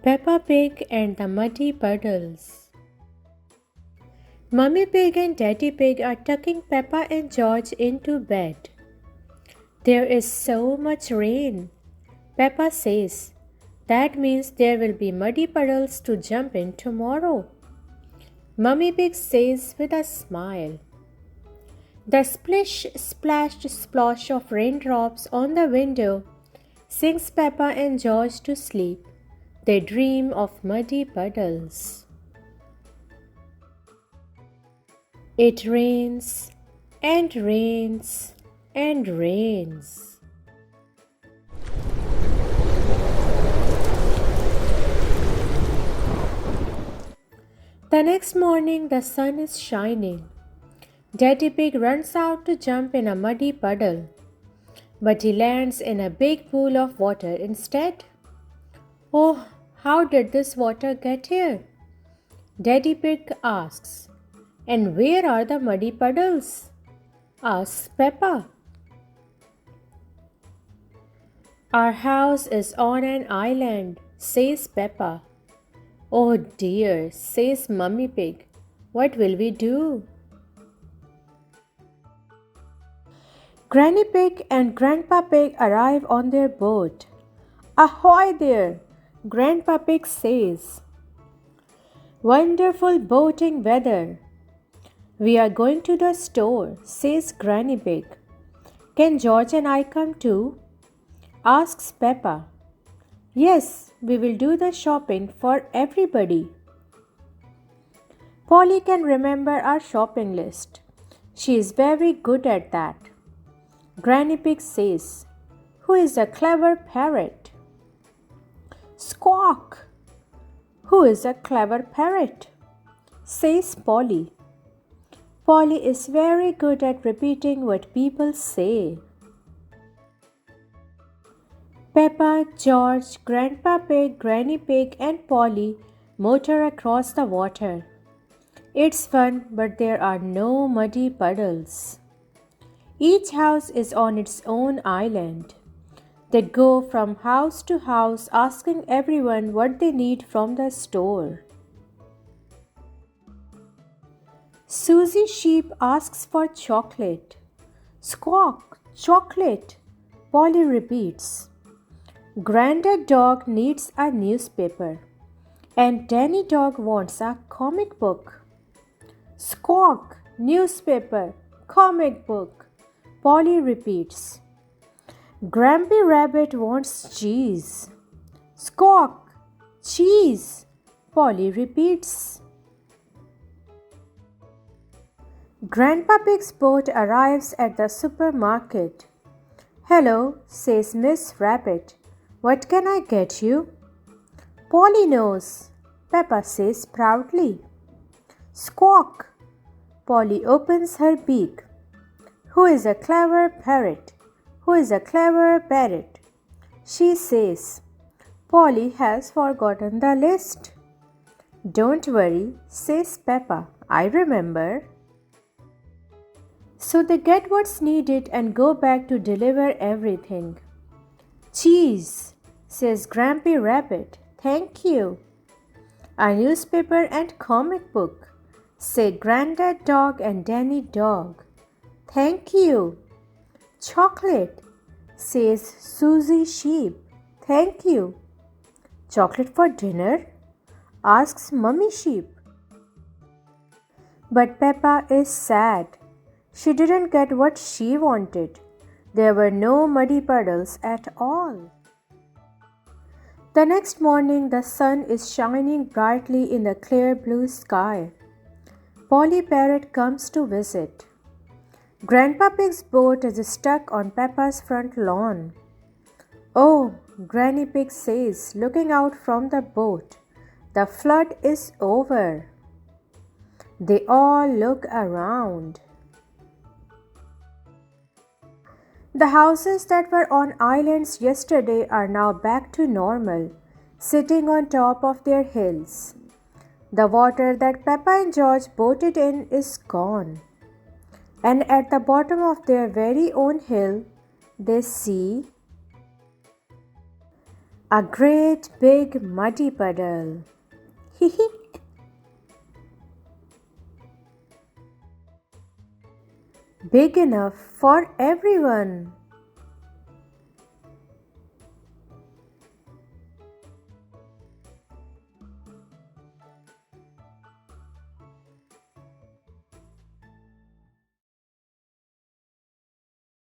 Peppa Pig and the Muddy Puddles. Mummy Pig and Daddy Pig are tucking Peppa and George into bed. There is so much rain, Peppa says. That means there will be muddy puddles to jump in tomorrow. Mummy Pig says with a smile. The splish, splash, splosh of raindrops on the window sings Peppa and George to sleep. They dream of muddy puddles. It rains and rains and rains. The next morning, the sun is shining. Daddy Pig runs out to jump in a muddy puddle, but he lands in a big pool of water instead. Oh, how did this water get here? Daddy Pig asks. And where are the muddy puddles? Asks Peppa. Our house is on an island, says Peppa. Oh dear, says Mummy Pig. What will we do? Granny Pig and Grandpa Pig arrive on their boat. Ahoy there, Grandpa Pig says. Wonderful boating weather. We are going to the store, says Granny Pig. Can George and I come too? Asks Peppa. Yes, we will do the shopping for everybody. Polly can remember our shopping list. She is very good at that. Granny Pig says, Who is a clever parrot? Squawk! Who is a clever parrot? Says Polly. Polly is very good at repeating what people say. Peppa, George, Grandpa Pig, Granny Pig and Polly motor across the water. It's fun, but there are no muddy puddles. Each house is on its own island. They go from house to house asking everyone what they need from the store. Susie Sheep asks for chocolate. Squawk, chocolate, Polly repeats. Grandad Dog needs a newspaper, and Danny Dog wants a comic book. Squawk, newspaper, comic book, Polly repeats. Grampy Rabbit wants cheese. Squawk, cheese, Polly repeats. Grandpa Pig's boat arrives at the supermarket. Hello, says Miss Rabbit. What can I get you? Polly knows, Peppa says proudly. Squawk! Polly opens her beak. Who is a clever parrot? Who is a clever parrot? She says. Polly has forgotten the list. Don't worry, says Peppa. I remember. So they get what's needed and go back to deliver everything. Cheese, says Grampy Rabbit. Thank you. A newspaper and comic book, say Grandad Dog and Danny Dog. Thank you. Chocolate, says Susie Sheep. Thank you. Chocolate for dinner? Asks Mummy Sheep. But Peppa is sad. She didn't get what she wanted. There were no muddy puddles at all. The next morning, the sun is shining brightly in the clear blue sky. Polly Parrot comes to visit. Grandpa Pig's boat is stuck on Peppa's front lawn. Oh, Granny Pig says, looking out from the boat, the flood is over. They all look around. The houses that were on islands yesterday are now back to normal, sitting on top of their hills. The water that Peppa and George boated in is gone. And at the bottom of their very own hill, they see A great big muddy puddle. Hee. Big enough for everyone.